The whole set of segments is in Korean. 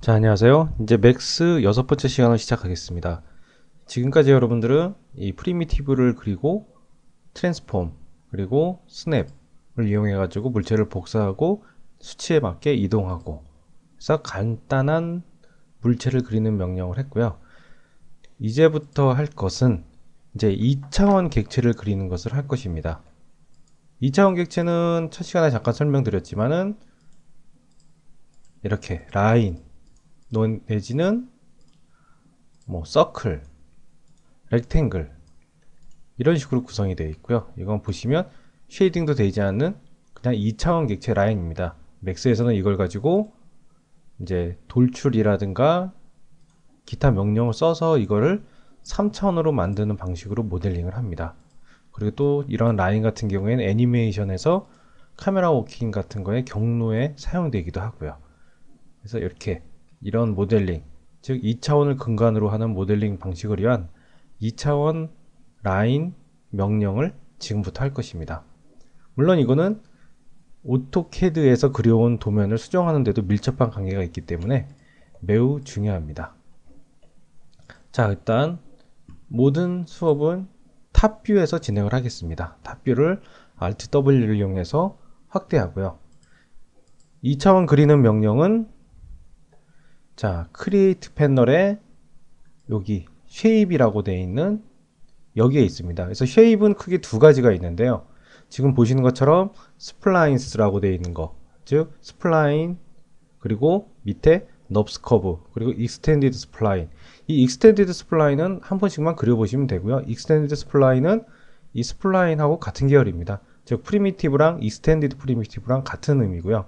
자, 안녕하세요. 이제 맥스 여섯 번째 시간을 시작하겠습니다. 지금까지 여러분들은 이 프리미티브를 그리고 트랜스폼 그리고 스냅을 이용해 가지고 물체를 복사하고 수치에 맞게 이동하고 그래서 간단한 물체를 그리는 명령을 했고요. 이제부터 할 것은 이제 2차원 객체를 그리는 것을 할 것입니다. 2차원 객체는 첫 시간에 잠깐 설명드렸지만은 이렇게 라인 내지는 뭐 서클, 렉탱글 이런 식으로 구성이 되어 있고요. 이건 보시면 쉐이딩도 되지 않는 그냥 2차원 객체 라인입니다. 맥스에서는 이걸 가지고 이제 돌출이라든가 기타 명령을 써서 이거를 3차원으로 만드는 방식으로 모델링을 합니다. 그리고 또 이런 라인 같은 경우에는 애니메이션에서 카메라 워킹 같은 거에 경로에 사용되기도 하고요. 그래서 이렇게 이런 모델링, 즉 2차원을 근간으로 하는 모델링 방식을 위한 2차원 라인 명령을 지금부터 할 것입니다. 물론 이거는 오토캐드에서 그려온 도면을 수정하는 데도 밀접한 관계가 있기 때문에 매우 중요합니다. 자, 일단 모든 수업은 탑뷰에서 진행을 하겠습니다. 탑뷰를 Alt W를 이용해서 확대하고요. 2차원 그리는 명령은 자, 크리에이트 패널에 여기 쉐입이라고 되어 있는 여기에 있습니다. 그래서 쉐입은 크게 두 가지가 있는데요. 지금 보시는 것처럼 스플라인스라고 되어 있는 거, 즉 스플라인 그리고 밑에 넙스 커브 그리고 익스텐디드 스플라인. 이 익스텐디드 스플라인은 한 번씩만 그려보시면 되고요. 익스텐디드 스플라인은 이 스플라인하고 같은 계열입니다. 즉 프리미티브랑 익스텐디드 프리미티브랑 같은 의미고요.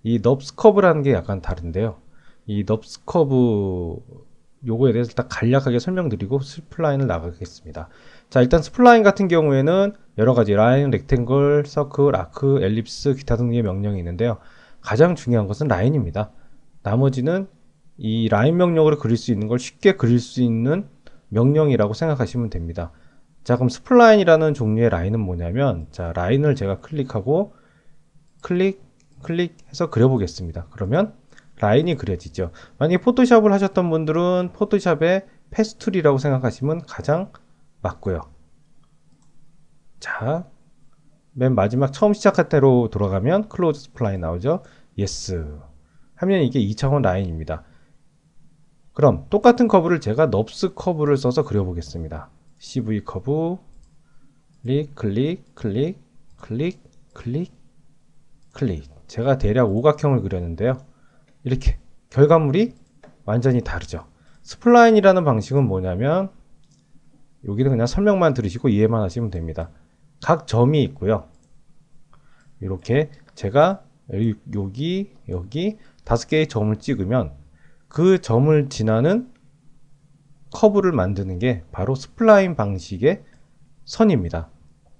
이 넙스 커브라는 게 약간 다른데요. 이 넙스 커브 요거에 대해서 일단 간략하게 설명드리고 스플라인을 나가겠습니다. 자, 일단 스플라인 같은 경우에는 여러가지 라인, 렉탱글, 서클, 아크, 엘립스, 기타 등의 명령이 있는데요. 가장 중요한 것은 라인입니다. 나머지는 이 라인 명령으로 그릴 수 있는 걸 쉽게 그릴 수 있는 명령이라고 생각하시면 됩니다. 자, 그럼 스플라인이라는 종류의 라인은 뭐냐면, 자, 라인을 제가 클릭하고 클릭해서 그려보겠습니다. 그러면 라인이 그려지죠. 만약에 포토샵을 하셨던 분들은 포토샵의 패스툴이라고 생각하시면 가장 맞고요. 자, 맨 마지막 처음 시작할 때로 돌아가면 클로즈 스플라인 나오죠. 예스 하면 이게 2차원 라인입니다. 그럼 똑같은 커브를 제가 넙스 커브를 써서 그려보겠습니다. CV 커브 클릭. 제가 대략 오각형을 그렸는데요. 이렇게 결과물이 완전히 다르죠. 스플라인이라는 방식은 뭐냐면 여기는 그냥 설명만 들으시고 이해만 하시면 됩니다. 각 점이 있고요. 이렇게 제가 여기 5개의 점을 찍으면 그 점을 지나는 커브를 만드는 게 바로 스플라인 방식의 선입니다.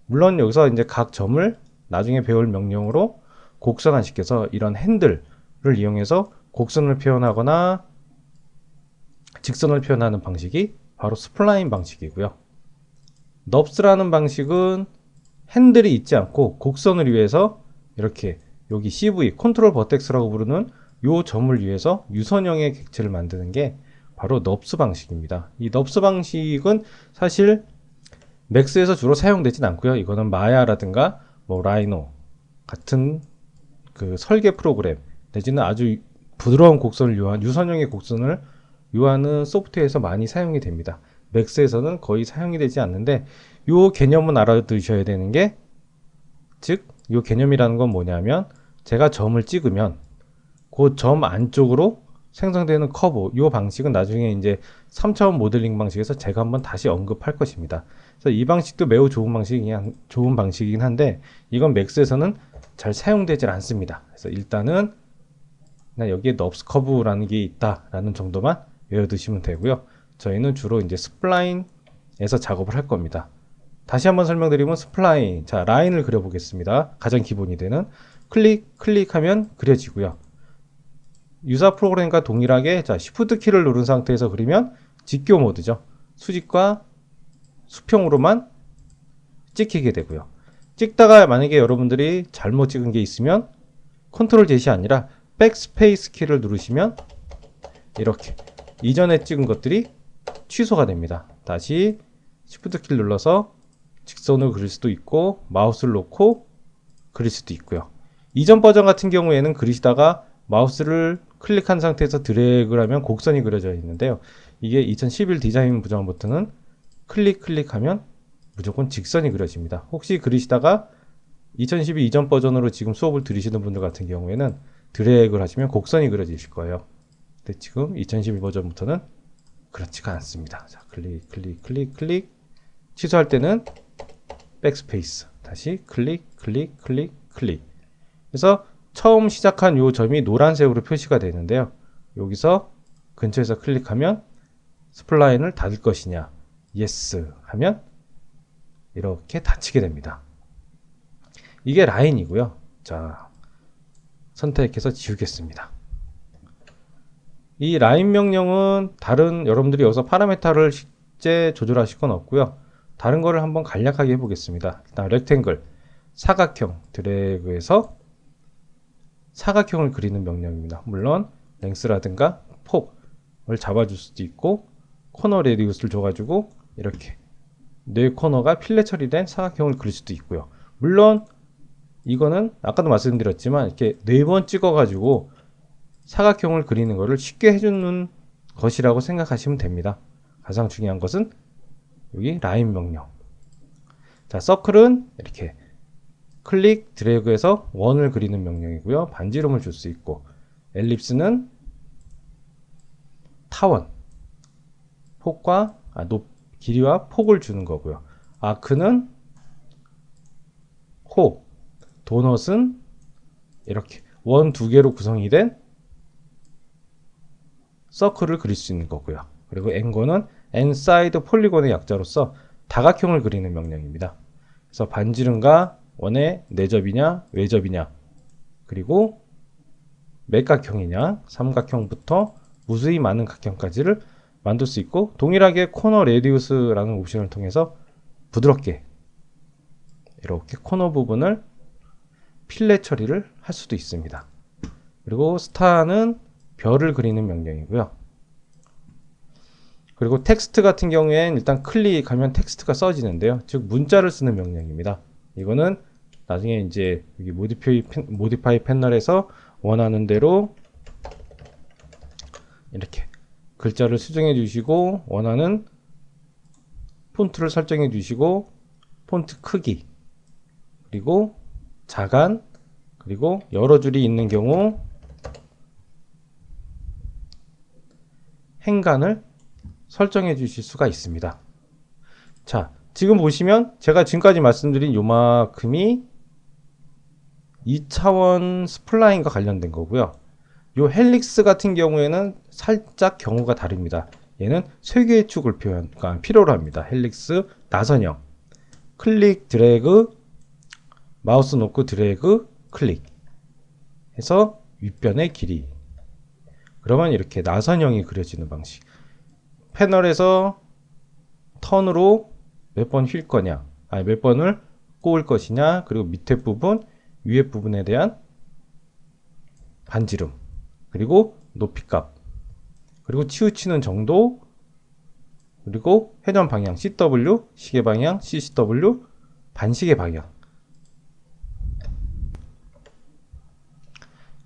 물론 여기서 이제 각 점을 나중에 배울 명령으로 곡선화시켜서 이런 핸들을 이용해서 곡선을 표현하거나 직선을 표현하는 방식이 바로 스플라인 방식이고요. 넙스라는 방식은 핸들이 있지 않고 곡선을 위해서 이렇게 여기 CV 컨트롤 버텍스라고 부르는 요 점을 위해서 유선형의 객체를 만드는 게 바로 넙스 방식입니다. 이 넙스 방식은 사실 맥스에서 주로 사용되진 않고요. 이거는 마야라든가 뭐 라이노 같은 그 설계 프로그램 내지는 아주 부드러운 곡선을 요한 유선형의 곡선을 요하는 소프트웨어에서 많이 사용이 됩니다. 맥스에서는 거의 사용이 되지 않는데 요 개념은 알아두셔야 되는 게 즉 요 개념이라는 건 뭐냐면 제가 점을 찍으면 그 점 안쪽으로 생성되는 커브 요 방식은 나중에 이제 3차원 모델링 방식에서 제가 한번 다시 언급할 것입니다. 그래서 이 방식도 매우 좋은 방식이긴 한데 이건 맥스에서는 잘 사용되질 않습니다. 그래서 일단은 그냥 여기에 넙스 커브라는 게 있다라는 정도만 외워두시면 되고요. 저희는 주로 이제 스플라인에서 작업을 할 겁니다. 다시 한번 설명드리면 스플라인, 자 라인을 그려보겠습니다. 가장 기본이 되는 클릭하면 그려지고요. 유사 프로그램과 동일하게 자 Shift 키를 누른 상태에서 그리면 직교 모드죠. 수직과 수평으로만 찍히게 되고요. 찍다가 만약에 여러분들이 잘못 찍은 게 있으면 컨트롤 제시 아니라 백스페이스 키를 누르시면 이렇게 이전에 찍은 것들이 취소가 됩니다. 다시 Shift 키를 눌러서 직선으로 그릴 수도 있고 마우스를 놓고 그릴 수도 있고요. 이전 버전 같은 경우에는 그리시다가 마우스를 클릭한 상태에서 드래그를 하면 곡선이 그려져 있는데요. 이게 2011 디자인 버전부터는 클릭하면 무조건 직선이 그려집니다. 혹시 그리시다가 2012 이전 버전으로 지금 수업을 들으시는 분들 같은 경우에는 드래그를 하시면 곡선이 그려지실 거예요. 근데 지금 2011 버전부터는 그렇지가 않습니다. 자, 클릭. 취소할 때는 백스페이스. 다시 클릭. 그래서 처음 시작한 요 점이 노란색으로 표시가 되는데요. 여기서 근처에서 클릭하면 스플라인을 닫을 것이냐, yes 하면 이렇게 닫히게 됩니다. 이게 라인이고요. 자, 선택해서 지우겠습니다. 이 라인 명령은 다른 여러분들이 여기서 파라메타를 실제 조절하실 건 없고요. 다른 거를 한번 간략하게 해보겠습니다. 일단 렉탱글, 사각형 드래그해서 사각형을 그리는 명령입니다. 물론 랭스라든가 폭을 잡아줄 수도 있고 코너 레디우스를 줘가지고 이렇게 네 코너가 필렛 처리된 사각형을 그릴 수도 있고요. 물론 이거는 아까도 말씀드렸지만 이렇게 4번 찍어가지고 사각형을 그리는 것을 쉽게 해주는 것이라고 생각하시면 됩니다. 가장 중요한 것은 여기 라인 명령. 자, 서클은 이렇게 클릭 드래그해서 원을 그리는 명령이고요. 반지름을 줄 수 있고, 엘립스는 타원, 폭과 길이와 폭을 주는 거고요. 아크는 호, 도넛은 이렇게 원 2개로 구성이 된 서클을 그릴 수 있는 거고요. 그리고 앵거는 엔사이드 폴리곤의 약자로서 다각형을 그리는 명령입니다. 그래서 반지름과 원의 내접이냐 외접이냐, 그리고 맥각형이냐 삼각형부터 무수히 많은 각형까지를 만들 수 있고, 동일하게 코너 레디우스라는 옵션을 통해서 부드럽게 이렇게 코너 부분을 필렛 처리를 할 수도 있습니다. 그리고 스타는 별을 그리는 명령이고요. 그리고 텍스트 같은 경우엔 일단 클릭하면 텍스트가 써지는데요. 즉 문자를 쓰는 명령입니다. 이거는 나중에 이제 여기 모디파이 패널에서 원하는 대로 이렇게 글자를 수정해 주시고, 원하는 폰트를 설정해 주시고, 폰트 크기, 그리고 자간, 그리고 여러 줄이 있는 경우 행간을 설정해 주실 수가 있습니다. 자, 지금 보시면 제가 지금까지 말씀드린 요만큼이 2차원 스플라인과 관련된 거고요. 요 헬릭스 같은 경우에는 살짝 경우가 다릅니다. 얘는 세 개의 축을 필요로 합니다. 헬릭스 나선형, 클릭 드래그, 마우스 놓고 드래그 클릭 해서 윗변의 길이. 그러면 이렇게 나선형이 그려지는 방식. 패널에서 턴으로 몇 번 휠 거냐, 몇 번을 꼬을 것이냐, 그리고 밑에 부분, 위에 부분에 대한 반지름, 그리고 높이값, 그리고 치우치는 정도, 그리고 회전 방향 CW, 시계 방향 CCW, 반시계 방향.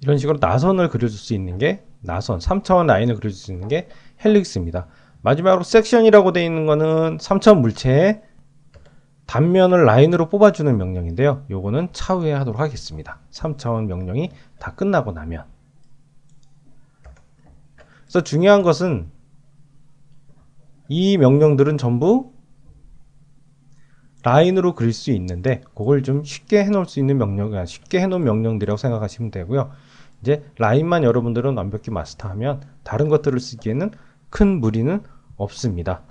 이런 식으로 나선을 그려줄 수 있는 게 나선, 3차원 라인을 그려줄 수 있는 게 헬릭스입니다. 마지막으로 섹션이라고 되어 있는 거는 3차원 물체의 단면을 라인으로 뽑아주는 명령인데요. 요거는 차후에 하도록 하겠습니다. 3차원 명령이 다 끝나고 나면. 그래서 중요한 것은 이 명령들은 전부 라인으로 그릴 수 있는데, 그걸 좀 쉽게 해놓을 수 있는 쉽게 해놓은 명령들이라고 생각하시면 되고요. 이제 라인만 여러분들은 완벽히 마스터하면 다른 것들을 쓰기에는 큰 무리는 없습니다.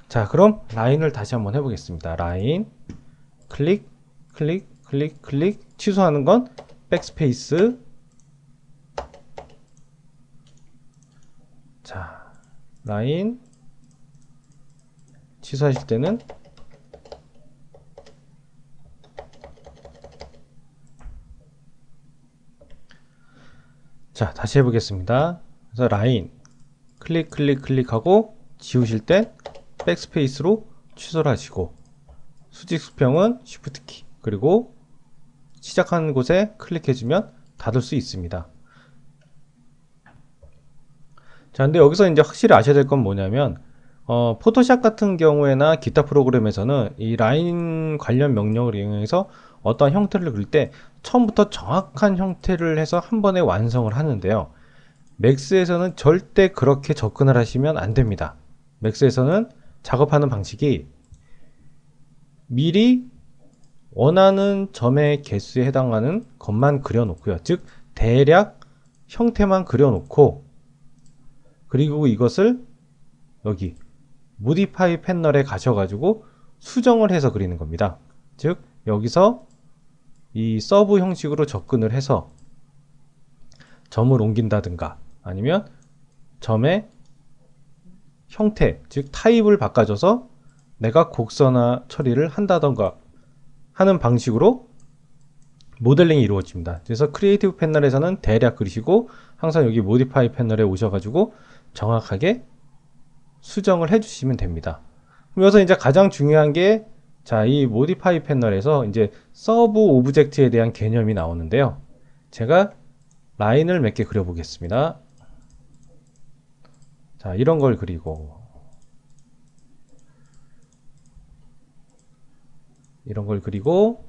자, 그럼 라인을 다시 한번 해보겠습니다. 라인, 클릭, 취소하는 건 백스페이스. 자, 라인 취소하실 때는 자, 다시 해보겠습니다. 그래서 라인 클릭하고 지우실 땐 백스페이스로 취소를 하시고, 수직 수평은 Shift 키, 그리고 시작하는 곳에 클릭해주면 닫을 수 있습니다. 자, 근데 여기서 이제 확실히 아셔야 될 건 뭐냐면, 포토샵 같은 경우에나 기타 프로그램에서는 이 라인 관련 명령을 이용해서 어떤 형태를 그릴 때 처음부터 정확한 형태를 해서 한 번에 완성을 하는데요. 맥스에서는 절대 그렇게 접근을 하시면 안 됩니다. 맥스에서는 작업하는 방식이 미리 원하는 점의 개수에 해당하는 것만 그려놓고요. 즉 대략 형태만 그려놓고, 그리고 이것을 여기 모디파이 패널에 가셔가지고 수정을 해서 그리는 겁니다. 즉 여기서 이 서브 형식으로 접근을 해서 점을 옮긴다든가, 아니면 점의 형태, 즉 타입을 바꿔줘서 내가 곡선화 처리를 한다던가 하는 방식으로 모델링이 이루어집니다. 그래서 크리에이티브 패널에서는 대략 그리시고, 항상 여기 모디파이 패널에 오셔가지고 정확하게 수정을 해주시면 됩니다. 그럼 여기서 이제 가장 중요한 게, 자, 이 모디파이 패널에서 이제 서브 오브젝트에 대한 개념이 나오는데요. 제가 라인을 몇 개 그려보겠습니다. 자, 이런 걸 그리고, 이런 걸 그리고,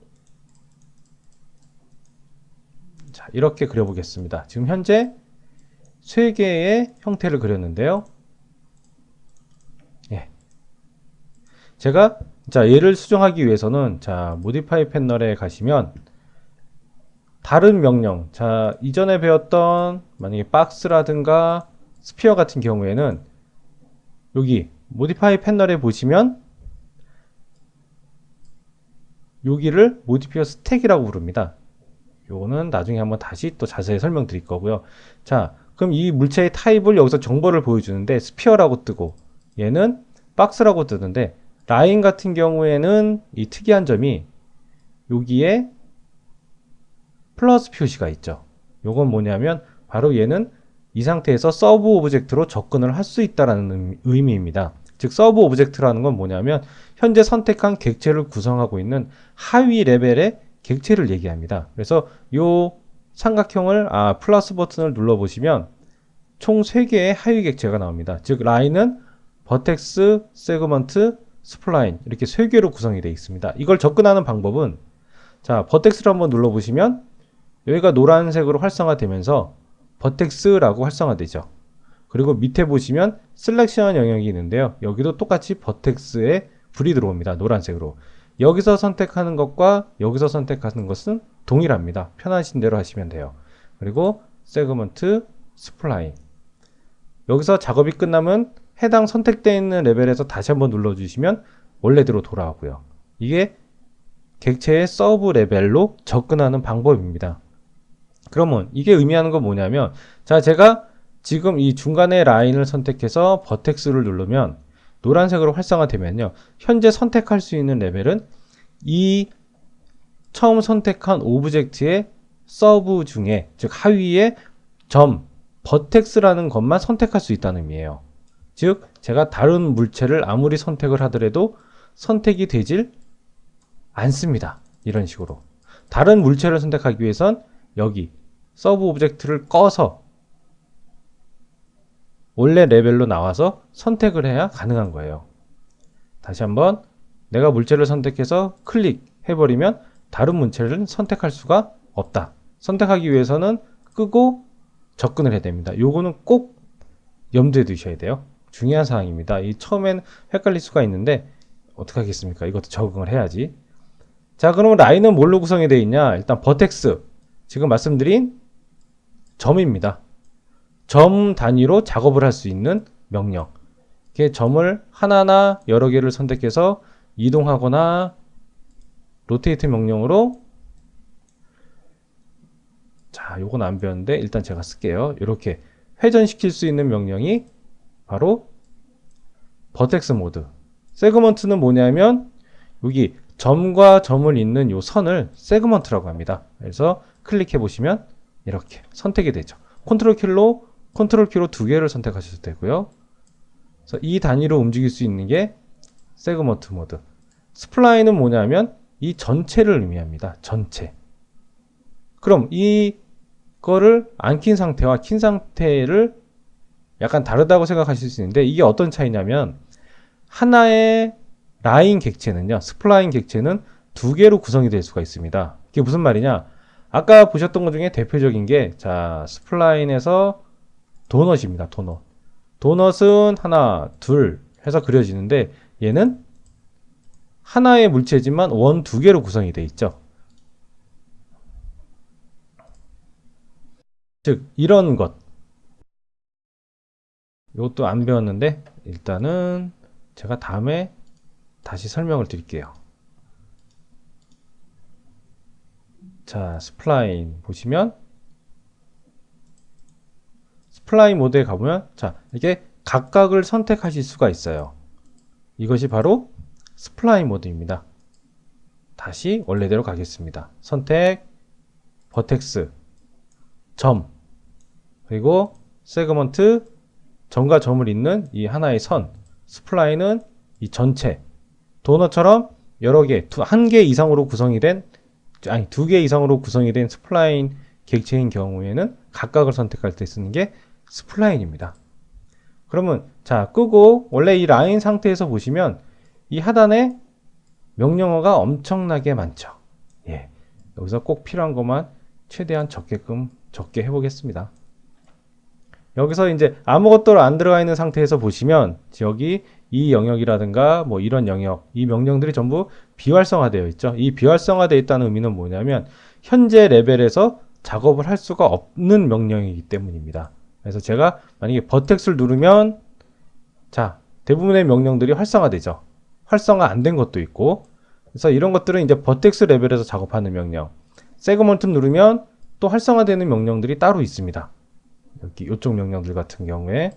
자, 이렇게 그려보겠습니다. 지금 현재 3개의 형태를 그렸는데요. 예. 제가, 자, 얘를 수정하기 위해서는, 자, 모디파이 패널에 가시면 다른 명령, 자, 이전에 배웠던 만약에 박스라든가 스피어 같은 경우에는 여기 모디파이 패널에 보시면 여기를 모디피어 스택이라고 부릅니다. 요거는 나중에 한번 다시 또 자세히 설명드릴 거고요. 자, 그럼 이 물체의 타입을 여기서 정보를 보여주는데 스피어라고 뜨고, 얘는 박스라고 뜨는데, 라인 같은 경우에는 이 특이한 점이 여기에 플러스 표시가 있죠. 요건 뭐냐면 바로 얘는 이 상태에서 서브 오브젝트로 접근을 할 수 있다는 의미입니다. 즉 서브 오브젝트라는 건 뭐냐면 현재 선택한 객체를 구성하고 있는 하위 레벨의 객체를 얘기합니다. 그래서 요 삼각형을, 플러스 버튼을 눌러보시면 총 3개의 하위 객체가 나옵니다. 즉 라인은 버텍스, 세그먼트, 스플라인, 이렇게 3개로 구성이 되어 있습니다. 이걸 접근하는 방법은, 자, 버텍스를 한번 눌러보시면 여기가 노란색으로 활성화되면서 버텍스라고 활성화되죠. 그리고 밑에 보시면 셀렉션 영역이 있는데요. 여기도 똑같이 버텍스에 불이 들어옵니다. 노란색으로. 여기서 선택하는 것과 여기서 선택하는 것은 동일합니다. 편하신 대로 하시면 돼요. 그리고 세그먼트, 스플라인. 여기서 작업이 끝나면 해당 선택되어 있는 레벨에서 다시 한번 눌러주시면 원래대로 돌아오고요. 이게 객체의 서브 레벨로 접근하는 방법입니다. 그러면 이게 의미하는 건 뭐냐면, 자, 제가 지금 이 중간에 라인을 선택해서 버텍스를 누르면 노란색으로 활성화되면요, 현재 선택할 수 있는 레벨은 이 처음 선택한 오브젝트의 서브 중에, 즉 하위에 점 버텍스라는 것만 선택할 수 있다는 의미예요. 즉 제가 다른 물체를 아무리 선택을 하더라도 선택이 되질 않습니다. 이런 식으로 다른 물체를 선택하기 위해선 여기 서브 오브젝트를 꺼서 원래 레벨로 나와서 선택을 해야 가능한 거예요. 다시 한번, 내가 물체를 선택해서 클릭해버리면 다른 물체를 선택할 수가 없다. 선택하기 위해서는 끄고 접근을 해야 됩니다. 요거는 꼭 염두에 두셔야 돼요. 중요한 사항입니다. 이 처음엔 헷갈릴 수가 있는데 어떻게 하겠습니까? 이것도 적응을 해야지. 자, 그러면 라인은 뭘로 구성이 되어 있냐? 일단 버텍스, 지금 말씀드린 점입니다. 점 단위로 작업을 할 수 있는 명령. 이렇게 점을 하나나 여러 개를 선택해서 이동하거나 로테이트 명령으로, 자, 요건 안 배웠는데 일단 제가 쓸게요. 이렇게 회전시킬 수 있는 명령이 바로 버텍스 모드. 세그먼트는 뭐냐면 여기 점과 점을 잇는 요 선을 세그먼트라고 합니다. 그래서 클릭해 보시면 이렇게 선택이 되죠. 컨트롤 키로 컨트롤 키로 두 개를 선택하셔도 되고요. 그래서 이 단위로 움직일 수 있는 게 세그먼트 모드. 스플라인은 뭐냐면 이 전체를 의미합니다. 전체. 그럼 이거를 안 킨 상태와 킨 상태를 약간 다르다고 생각하실 수 있는데, 이게 어떤 차이냐면 하나의 라인 객체는요, 스플라인 객체는 두 개로 구성이 될 수가 있습니다. 이게 무슨 말이냐? 아까 보셨던 것 중에 대표적인 게, 자, 스플라인에서 도넛입니다. 도넛. 도넛은 하나, 둘 해서 그려지는데, 얘는 하나의 물체지만 원 두 개로 구성이 되어 있죠. 즉, 이런 것. 이것도 안 배웠는데, 일단은 제가 다음에 다시 설명을 드릴게요. 자, 스플라인 보시면, 스플라인 모드에 가보면, 자, 이렇게 각각을 선택하실 수가 있어요. 이것이 바로 스플라인 모드입니다. 다시 원래대로 가겠습니다. 선택, 버텍스, 점, 그리고 세그먼트, 점과 점을 잇는 이 하나의 선, 스플라인은 이 전체, 도넛처럼 여러 개, 한 개 이상으로 구성이 된, 아니, 두 개 이상으로 구성이 된 스플라인 객체인 경우에는 각각을 선택할 때 쓰는 게 스플라인입니다. 그러면, 자, 끄고, 원래 이 라인 상태에서 보시면, 이 하단에 명령어가 엄청나게 많죠. 예. 여기서 꼭 필요한 것만 최대한 적게 해보겠습니다. 여기서 이제 아무것도 안 들어가 있는 상태에서 보시면 여기 이 영역이라든가 뭐 이런 영역, 이 명령들이 전부 비활성화되어 있죠. 이 비활성화되어 있다는 의미는 뭐냐면 현재 레벨에서 작업을 할 수가 없는 명령이기 때문입니다. 그래서 제가 만약에 버텍스를 누르면 자, 대부분의 명령들이 활성화되죠. 활성화 안 된 것도 있고, 그래서 이런 것들은 이제 버텍스 레벨에서 작업하는 명령. 세그먼트 누르면 또 활성화되는 명령들이 따로 있습니다. 여기 이쪽 명령들 같은 경우에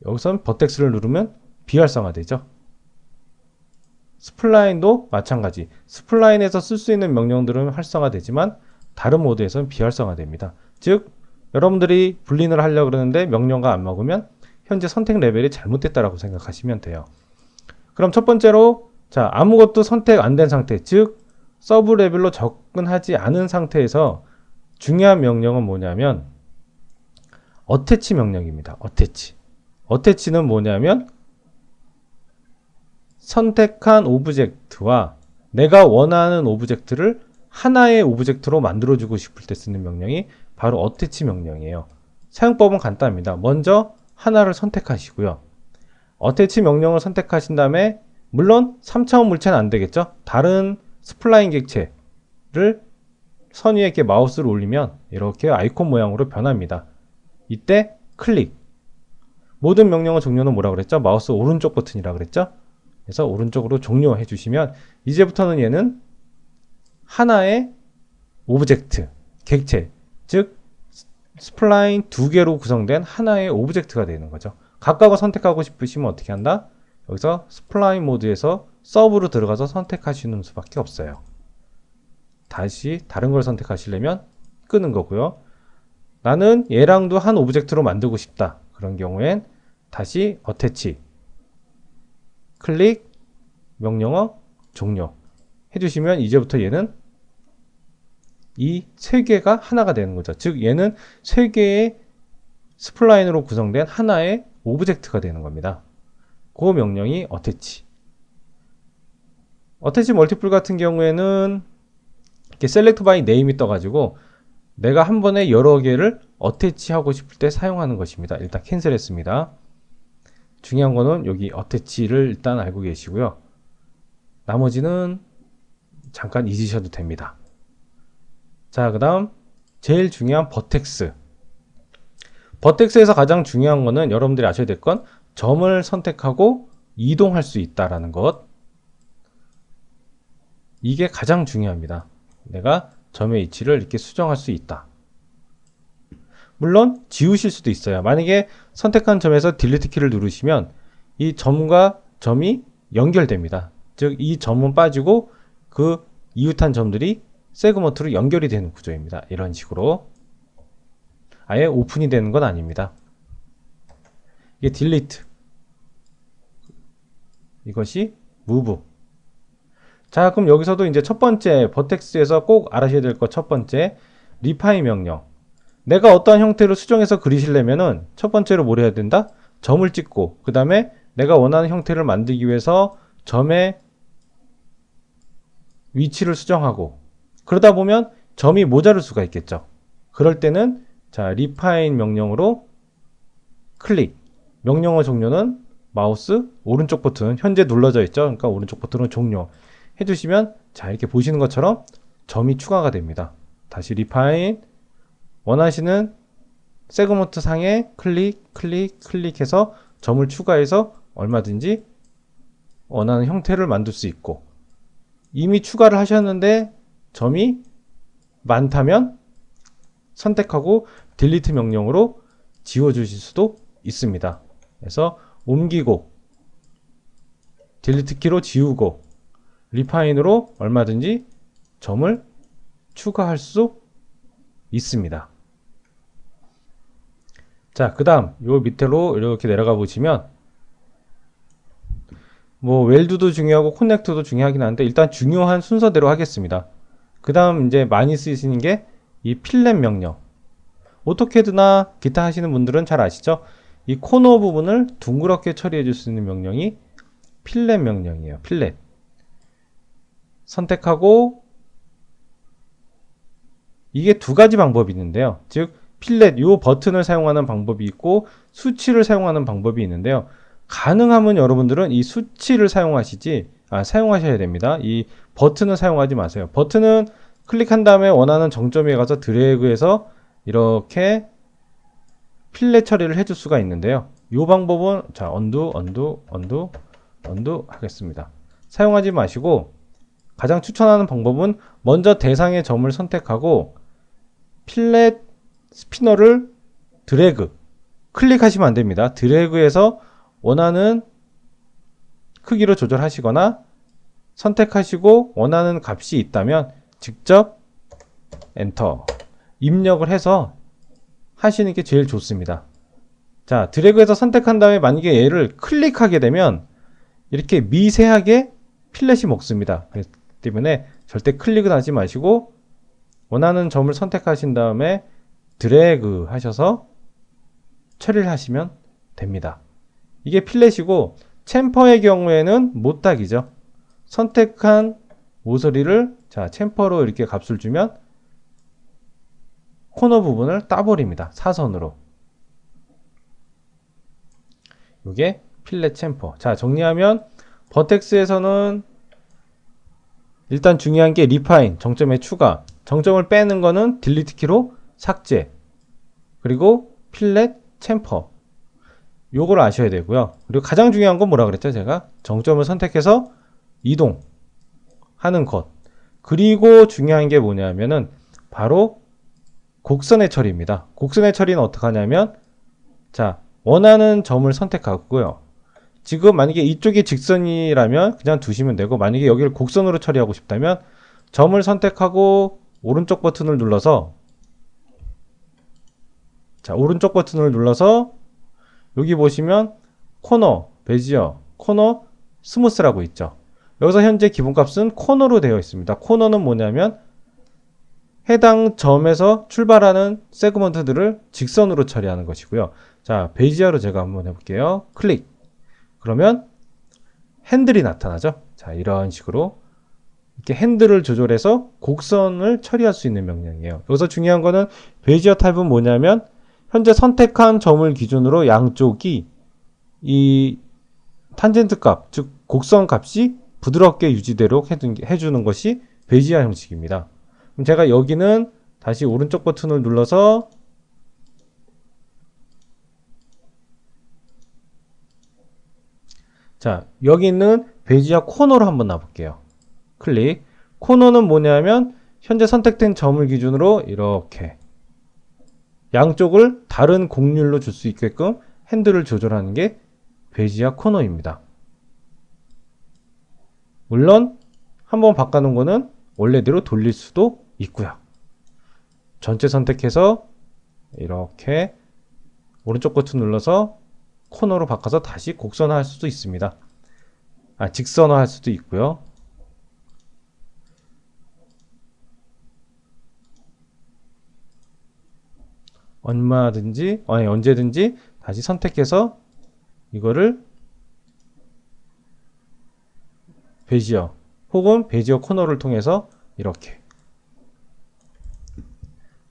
여기선 버텍스를 누르면 비활성화되죠. 스플라인도 마찬가지. 스플라인에서 쓸 수 있는 명령들은 활성화되지만 다른 모드에서는 비활성화됩니다. 즉 여러분들이 분린을 하려고 그러는데 명령과 안 먹으면 현재 선택 레벨이 잘못됐다라고 생각하시면 돼요. 그럼 첫 번째로 자, 아무것도 선택 안 된 상태, 즉 서브 레벨로 접근하지 않은 상태에서 중요한 명령은 뭐냐면 어태치 명령입니다. 어태치는 뭐냐면 선택한 오브젝트와 내가 원하는 오브젝트를 하나의 오브젝트로 만들어주고 싶을 때 쓰는 명령이 바로 어태치 명령이에요. 사용법은 간단합니다. 먼저 하나를 선택하시고요. 어태치 명령을 선택하신 다음에 물론 3차원 물체는 안 되겠죠. 다른 스플라인 객체를 선 위에 이렇게 마우스를 올리면 이렇게 아이콘 모양으로 변합니다. 이때 클릭. 모든 명령의 종료는 뭐라 그랬죠? 마우스 오른쪽 버튼이라 그랬죠? 그래서 오른쪽으로 종료해 주시면 이제부터는 얘는 하나의 오브젝트, 객체, 즉 스플라인 두 개로 구성된 하나의 오브젝트가 되는 거죠. 각각을 선택하고 싶으시면 어떻게 한다? 여기서 스플라인 모드에서 서브로 들어가서 선택하시는 수밖에 없어요. 다시 다른 걸 선택하시려면 끄는 거고요. 나는 얘랑도 한 오브젝트로 만들고 싶다. 그런 경우엔 다시 어태치, 클릭, 명령어, 종료 해주시면 이제부터 얘는 이 세 개가 하나가 되는 거죠. 즉 얘는 세 개의 스플라인으로 구성된 하나의 오브젝트가 되는 겁니다. 그 명령이 어태치. 어태치 멀티플 같은 경우에는 이렇게 셀렉트 바이 네임이 떠가지고 내가 한 번에 여러 개를 어태치하고 싶을 때 사용하는 것입니다. 일단 캔슬했습니다. 중요한 거는 여기 어태치를 일단 알고 계시고요. 나머지는 잠깐 잊으셔도 됩니다. 자, 그 다음 제일 중요한 버텍스. 버텍스에서 가장 중요한 거는 여러분들이 아셔야 될 건 점을 선택하고 이동할 수 있다라는 것. 이게 가장 중요합니다. 내가 점의 위치를 이렇게 수정할 수 있다. 물론 지우실 수도 있어요. 만약에 선택한 점에서 딜리트 키를 누르시면 이 점과 점이 연결됩니다. 즉 이 점은 빠지고 그 이웃한 점들이 세그먼트로 연결이 되는 구조입니다. 이런 식으로 아예 오픈이 되는 건 아닙니다. 이게 딜리트, 이것이 무브. 자, 그럼 여기서도 이제 첫 번째 버텍스에서 꼭 알아셔야 될 것 첫 번째 리파인 명령. 내가 어떠한 형태로 수정해서 그리시려면은 첫 번째로 뭘 해야 된다? 점을 찍고 그 다음에 내가 원하는 형태를 만들기 위해서 점의 위치를 수정하고, 그러다 보면 점이 모자랄 수가 있겠죠. 그럴 때는 자, 리파인 명령으로 클릭. 명령어 종료는 마우스 오른쪽 버튼 현재 눌러져 있죠. 그러니까 오른쪽 버튼은 종료 해주시면 자, 이렇게 보시는 것처럼 점이 추가가 됩니다. 다시 리파인, 원하시는 세그먼트 상에 클릭해서 점을 추가해서 얼마든지 원하는 형태를 만들 수 있고, 이미 추가를 하셨는데 점이 많다면 선택하고 딜리트 명령으로 지워주실 수도 있습니다. 그래서 옮기고 딜리트 키로 지우고 리파인으로 얼마든지 점을 추가할 수 있습니다. 자, 그 다음 요 밑으로 이렇게 내려가 보시면 뭐 웰드도 중요하고 코넥트도 중요하긴 한데 일단 중요한 순서대로 하겠습니다. 그 다음 이제 많이 쓰시는 게 이 필렛 명령. 오토캐드나 기타 하시는 분들은 잘 아시죠? 이 코너 부분을 둥그렇게 처리해 줄 수 있는 명령이 필렛 명령이에요. 필렛. 선택하고, 이게 두 가지 방법이 있는데요. 즉 필렛 요 버튼을 사용하는 방법이 있고 수치를 사용하는 방법이 있는데요. 가능하면 여러분들은 이 수치를 사용하셔야 됩니다. 이 버튼을 사용하지 마세요. 버튼은 클릭한 다음에 원하는 정점에 가서 드래그해서 이렇게 필렛 처리를 해줄 수가 있는데요. 이 방법은 자, 언두 하겠습니다. 사용하지 마시고, 가장 추천하는 방법은 먼저 대상의 점을 선택하고 필렛 스피너를 드래그, 클릭하시면 안 됩니다. 드래그해서 원하는 크기로 조절하시거나 선택하시고 원하는 값이 있다면 직접 엔터 입력을 해서 하시는 게 제일 좋습니다. 자, 드래그해서 선택한 다음에 만약에 얘를 클릭하게 되면 이렇게 미세하게 필렛이 먹습니다. 그렇기 때문에 절대 클릭은 하지 마시고 원하는 점을 선택하신 다음에 드래그 하셔서 처리를 하시면 됩니다. 이게 필렛이고, 챔퍼의 경우에는 못딱이죠. 선택한 모서리를 자, 챔퍼로 이렇게 값을 주면 코너 부분을 따버립니다. 사선으로. 이게 필렛 챔퍼. 자, 정리하면 버텍스에서는 일단 중요한 게 리파인, 정점의 추가, 정점을 빼는 거는 딜리트 키로 삭제, 그리고 필렛 챔퍼, 요걸 아셔야 되고요. 그리고 가장 중요한 건 뭐라 그랬죠? 제가 정점을 선택해서 이동하는 것. 그리고 중요한 게 뭐냐면은 바로 곡선의 처리입니다. 곡선의 처리는 어떻게 하냐면, 자, 원하는 점을 선택하고요. 지금 만약에 이쪽이 직선이라면 그냥 두시면 되고, 만약에 여기를 곡선으로 처리하고 싶다면 점을 선택하고 오른쪽 버튼을 눌러서, 자, 오른쪽 버튼을 눌러서 여기 보시면 코너, 베지어, 코너, 스무스라고 있죠. 여기서 현재 기본값은 코너로 되어 있습니다. 코너는 뭐냐면 해당 점에서 출발하는 세그먼트들을 직선으로 처리하는 것이고요. 자, 베지어로 제가 한번 해볼게요. 클릭. 그러면 핸들이 나타나죠. 자, 이런 식으로 이렇게 핸들을 조절해서 곡선을 처리할 수 있는 명령이에요. 여기서 중요한 거는 베지어 타입은 뭐냐면 현재 선택한 점을 기준으로 양쪽이 이 탄젠트 값, 즉 곡선 값이 부드럽게 유지되도록 해주는 것이 베지어 형식입니다. 그럼 제가 여기는 다시 오른쪽 버튼을 눌러서 자, 여기 있는 베지어 코너로 한번 놔볼게요. 클릭. 코너는 뭐냐면 현재 선택된 점을 기준으로 이렇게 양쪽을 다른 곡률로 줄 수 있게끔 핸들을 조절하는 게 베지어 코너입니다. 물론 한번 바꿔놓은 거는 원래대로 돌릴 수도 있고요. 전체 선택해서 이렇게 오른쪽 버튼 눌러서 코너로 바꿔서 다시 곡선화할 수도 있습니다. 직선화할 수도 있고요. 언제든지 다시 선택해서 이거를 베지어 혹은 베지어 코너를 통해서 이렇게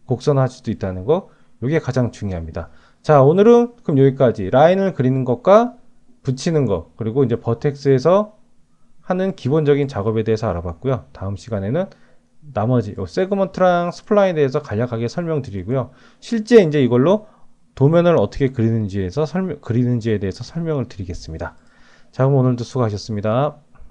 곡선화할 수도 있다는 거, 이게 가장 중요합니다. 자, 오늘은 그럼 여기까지 라인을 그리는 것과 붙이는 것, 그리고 이제 버텍스에서 하는 기본적인 작업에 대해서 알아봤고요. 다음 시간에는 나머지 세그먼트랑 스플라인에 대해서 간략하게 설명드리고요. 실제 이제 이걸로 도면을 어떻게 그리는지에 대해서 설명을 드리겠습니다. 자, 그럼 오늘도 수고하셨습니다.